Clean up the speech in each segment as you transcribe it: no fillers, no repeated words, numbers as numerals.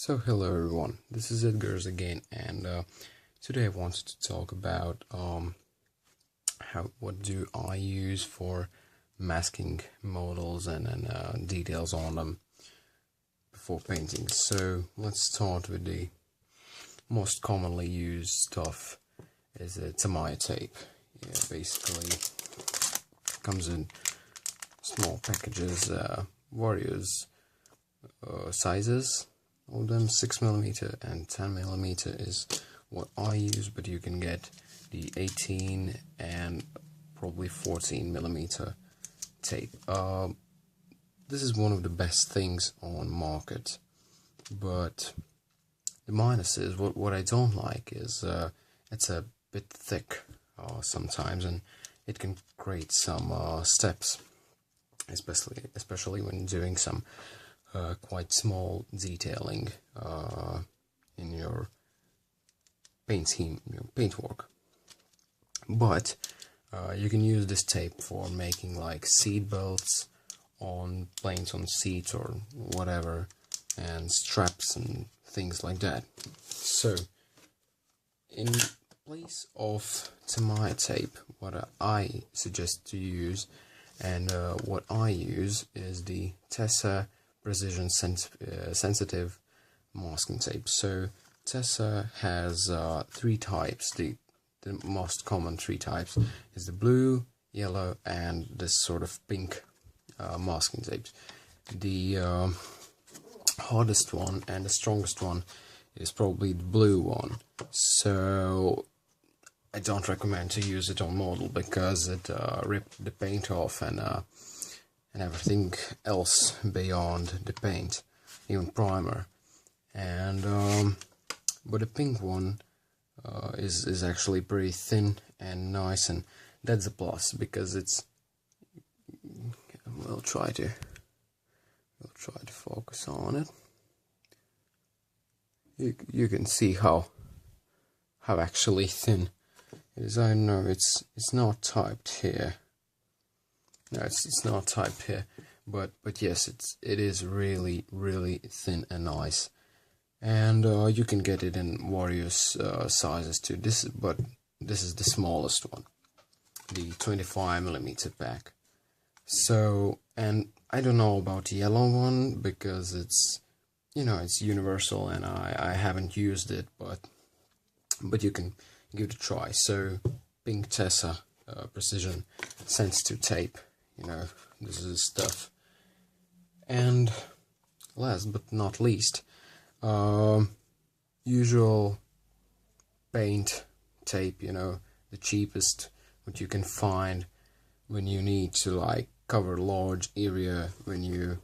So hello everyone, this is Edgar's again, and today I wanted to talk about what do I use for masking models and details on them before painting. So let's start with the most commonly used stuff is a TIWIU tape. Yeah, basically comes in small packages, various sizes. All of them 6mm and 10mm is what I use, but you can get the 18 and probably 14mm tape. This is one of the best things on market, but the minus is what I don't like is it's a bit thick sometimes, and it can create some steps, especially when doing some quite small detailing in your paint scheme, your paintwork. But you can use this tape for making like seat belts on planes, on seats or whatever, and straps and things like that. So in place of TIWIU tape, what I suggest to use and what I use is the Tessa precision sensitive masking tape. So Tessa has three types. The most common three types is the blue, yellow, and this sort of pink masking tapes. The hardest one and the strongest one is probably the blue one. So I don't recommend to use it on model because it ripped the paint off and everything else beyond the paint, even primer. And but the pink one is actually pretty thin and nice, and that's a plus because it's. We'll try to focus on it. You can see how actually thin it is. I know it's not typed here. No, it's not typed here, but yes, it is really thin and nice, and you can get it in various sizes too. This is the smallest one, the 25mm pack. So, and I don't know about the yellow one because it's it's universal and I haven't used it, but you can give it a try. So pink Tessa precision sensitive tape. This is stuff. And last but not least, usual paint tape, the cheapest what you can find when you need to like cover large area, when you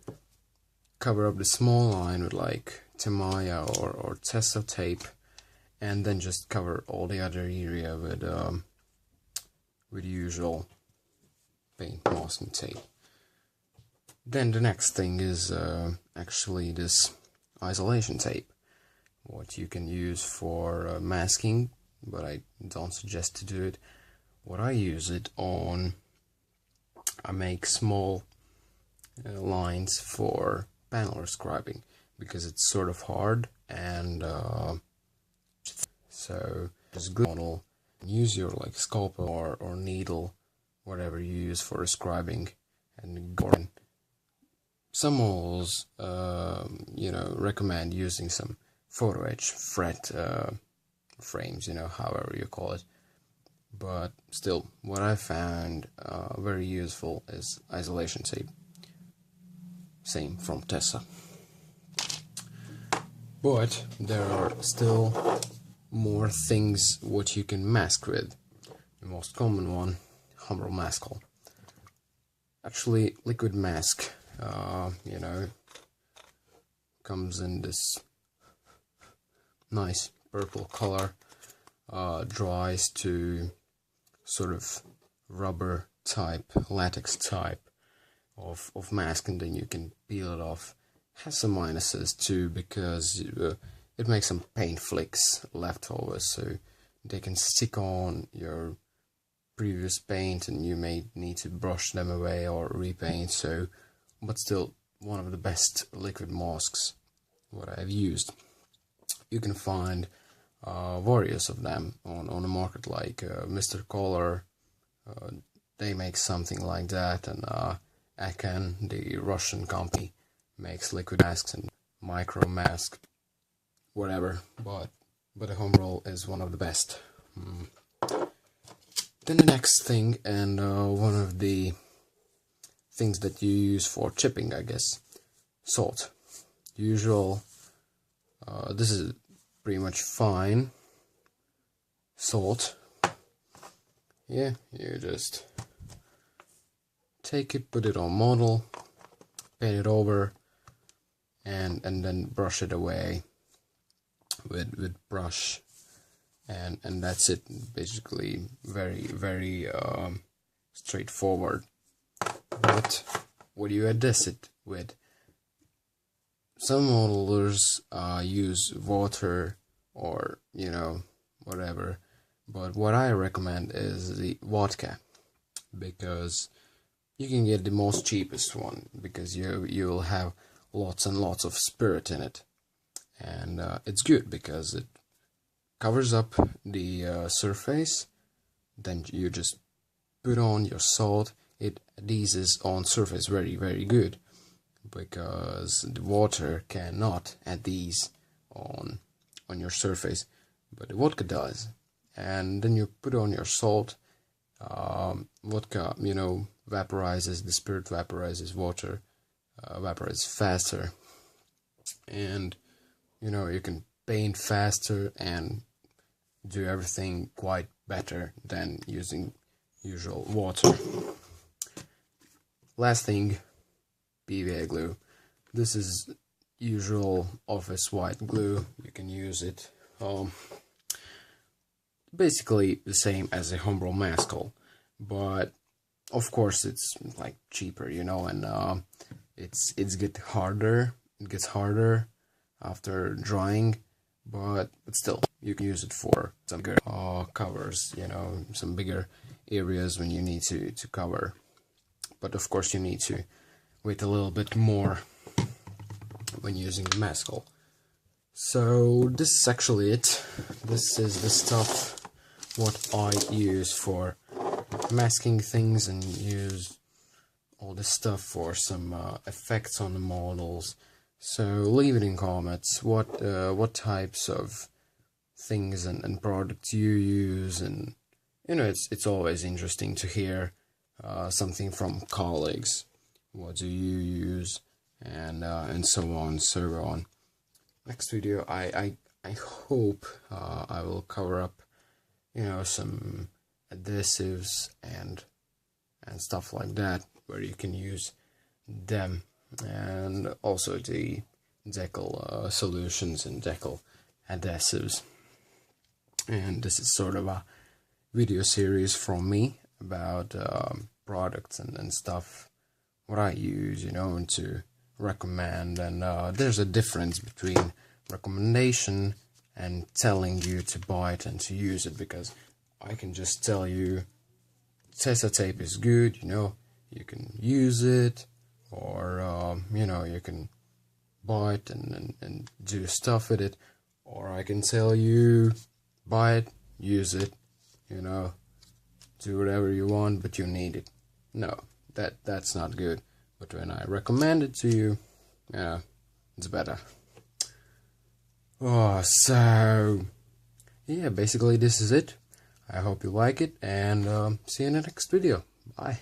cover up the small line with like TIWIU or Tessa tape, and then just cover all the other area with usual paint masking tape. Then the next thing is actually this isolation tape, what you can use for masking, but I don't suggest to do it. What I use it on, I make small lines for panel scribing because it's sort of hard, and so just glue model, use your like scalpel or needle, whatever you use for scribing, and go in. Some models recommend using some photo etch fret frames, however you call it, but still what I found very useful is isolation tape, same from Tessa. But there are still more things what you can mask with. The most common one, Humber Maskal. Actually, liquid mask, comes in this nice purple color, dries to sort of rubber type, latex type of mask, and then you can peel it off. Has some minuses too because it makes some paint flicks leftovers, so they can stick on your previous paint and you may need to brush them away or repaint. So, but still one of the best liquid masks what I've used. You can find various of them on the market, like Mr. Collar. They make something like that, and Akan, the Russian company, makes liquid masks and micro masks, whatever. But the home roll is one of the best. Then the next thing, and one of the things that you use for chipping, I guess, salt. Usual. This is pretty much fine salt. Yeah, you just take it, put it on model, paint it over, and then brush it away with brush, and that's it. Basically, very straightforward. But what do you adjust it with? Some modelers use water or whatever, but what I recommend is the vodka, because you can get the most cheapest one, because you'll have lots and lots of spirit in it, and it's good because it covers up the surface. Then you just put on your salt. It adheses on surface very good, because the water cannot adhere on your surface, but the vodka does. And then you put on your salt. Vodka, vaporizes, the spirit vaporizes, water vaporizes faster, and you can paint faster and do everything quite better than using usual water. Last thing, PVA glue. This is usual office white glue. You can use it basically the same as a homebrew mascal, but of course it's like cheaper, and it gets harder after drying, but still you can use it for some bigger covers, some bigger areas when you need to cover. But of course you need to wait a little bit more when using the mascal. So this is actually it. This is the stuff what I use for masking things, and use all this stuff for some effects on the models. So leave it in comments what types of things and products you use, and it's always interesting to hear something from colleagues. What do you use, and so on. Next video, I hope I will cover up some adhesives and stuff like that, where you can use them, and also the decal solutions and decal adhesives. And this is sort of a video series from me about products and stuff what I use, and to recommend. And there's a difference between recommendation and telling you to buy it and to use it, because I can just tell you Tessa tape is good, you can use it, or you can buy it and do stuff with it, or I can tell you buy it, use it, do whatever you want, but you need it. No, that's not good. But when I recommend it to you, it's better. So yeah, basically this is it. I hope you like it, and see you in the next video. Bye.